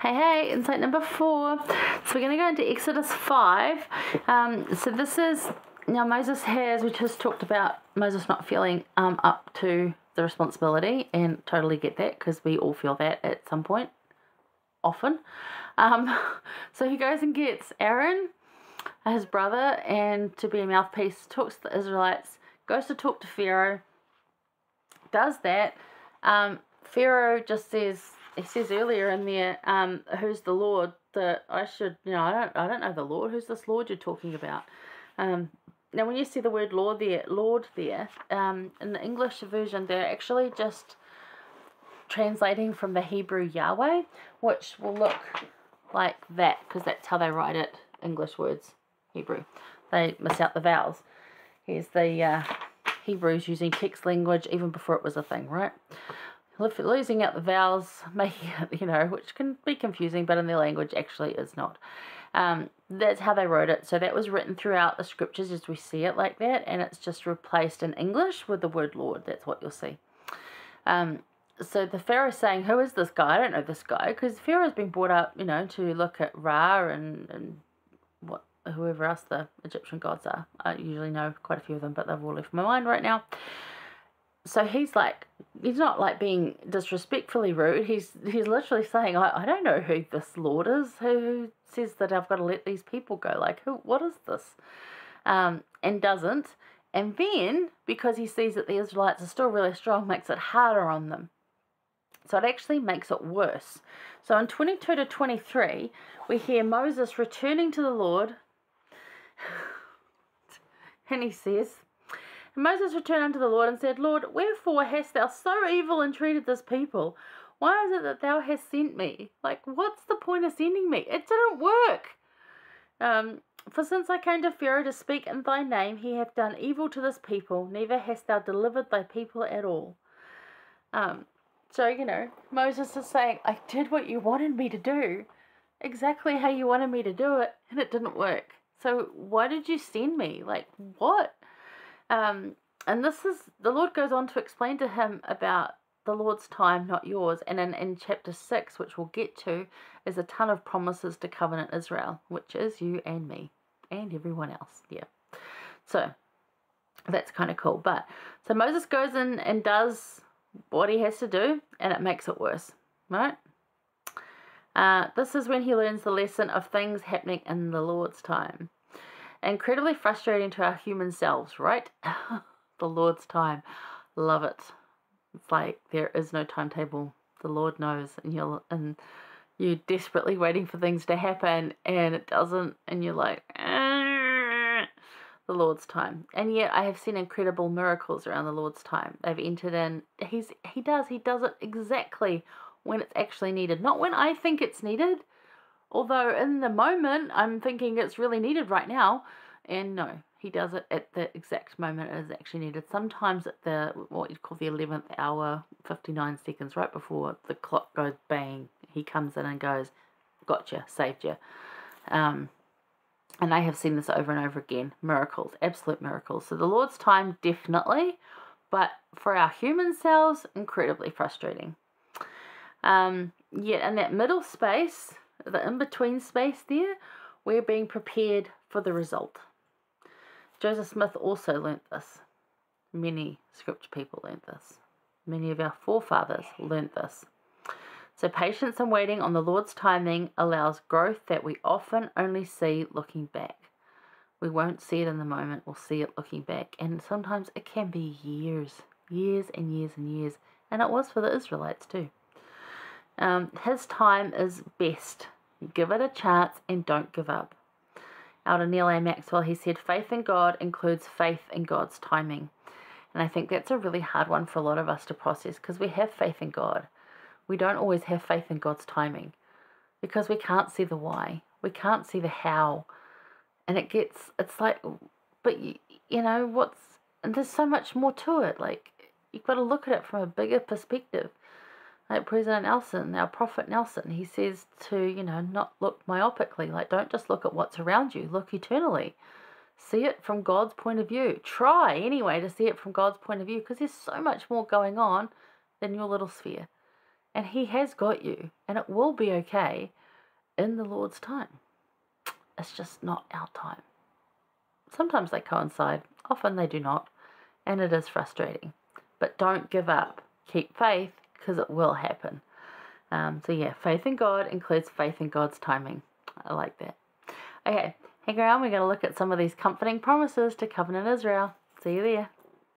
Hey, insight number 4. So we're going to go into Exodus 5. So this is, now Moses has, we just talked about Moses not feeling up to the responsibility, and totally get that because we all feel that at some point, often. So he goes and gets Aaron, his brother, and to be a mouthpiece, talks to the Israelites, goes to talk to Pharaoh, does that. Pharaoh just says, he says earlier in there, who's the Lord? That I should, I don't know the Lord. Who's this Lord you're talking about? Now, when you see the word Lord there, in the English version, they're actually just translating from the Hebrew Yahweh, which will look like that, because that's how they write it, English words, Hebrew. They miss out the vowels. Here's the Hebrews using text language even before it was a thing, right? Losing out the vowels, making it, which can be confusing, but in their language actually is not. That's how they wrote it. So that was written throughout the scriptures as we see it like that, and it's just replaced in English with the word Lord. That's what you'll see. So the Pharaoh's saying, who is this guy? I don't know this guy, because Pharaoh's been brought up, to look at Ra and whoever else the Egyptian gods are. I usually know quite a few of them, but they've all left my mind right now. So he's not like being disrespectfully rude. He's literally saying, I don't know who this Lord is, who says that I've got to let these people go. Like, what is this? And doesn't. And then, because he sees that the Israelites are still really strong, makes it harder on them. So it actually makes it worse. So in 22 to 23, we hear Moses returning to the Lord. And he says, and Moses returned unto the Lord and said, Lord, wherefore hast thou so evil entreated this people? Why is it that thou hast sent me? Like, what's the point of sending me? It didn't work. For since I came to Pharaoh to speak in thy name, he hath done evil to this people, neither hast thou delivered thy people at all. So, Moses is saying, I did what you wanted me to do, exactly how you wanted me to do it, and it didn't work. So why did you send me? Like, what? And the Lord goes on to explain to him about the Lord's time, not yours. And in chapter 6, which we'll get to, is a ton of promises to covenant Israel, which is you and me and everyone else. Yeah. So that's kind of cool. So Moses goes in and does what he has to do, and it makes it worse, right? This is when he learns the lesson of things happening in the Lord's time. Incredibly frustrating to our human selves, right? The Lord's time. Love it. It's like there is no timetable. The Lord knows, and you're desperately waiting for things to happen, and it doesn't, and you're like, the Lord's time. And yet I have seen incredible miracles around the Lord's time. They've entered in. He does it exactly when it's actually needed, not when I think it's needed. Although in the moment, I'm thinking it's really needed right now. And no, he does it at the exact moment it is actually needed. Sometimes at what you call the 11th hour, 59 seconds, right before the clock goes bang, he comes in and goes, gotcha, saved you. And I have seen this over and over again. Miracles, absolute miracles. So the Lord's time, definitely. But for our human selves, incredibly frustrating. Yet in that middle space, the in-between space there, we're being prepared for the result. Joseph Smith also learnt this. Many scripture people learnt this. Many of our forefathers learnt this. So patience and waiting on the Lord's timing allows growth that we often only see looking back. We won't see it in the moment, we'll see it looking back. And sometimes it can be years and years and years. And it was for the Israelites too. His time is best. Give it a chance and don't give up. Out of Neil A. Maxwell, he said, faith in God includes faith in God's timing. And I think that's a really hard one for a lot of us to process, because we have faith in God. We don't always have faith in God's timing because we can't see the why. We can't see the how. And it's like, but and there's so much more to it. Like, you've got to look at it from a bigger perspective. Like President Nelson, our Prophet Nelson, he says to, not look myopically. Like, don't just look at what's around you. Look eternally. See it from God's point of view. Try, anyway, to see it from God's point of view, because there's so much more going on than your little sphere. And He has got you, and it will be okay in the Lord's time. It's just not our time. Sometimes they coincide, often they do not, and it is frustrating. But don't give up. Keep faith, because it will happen. So yeah, faith in God includes faith in God's timing. I like that. Okay, hang around. We're going to look at some of these comforting promises to covenant Israel. See you there.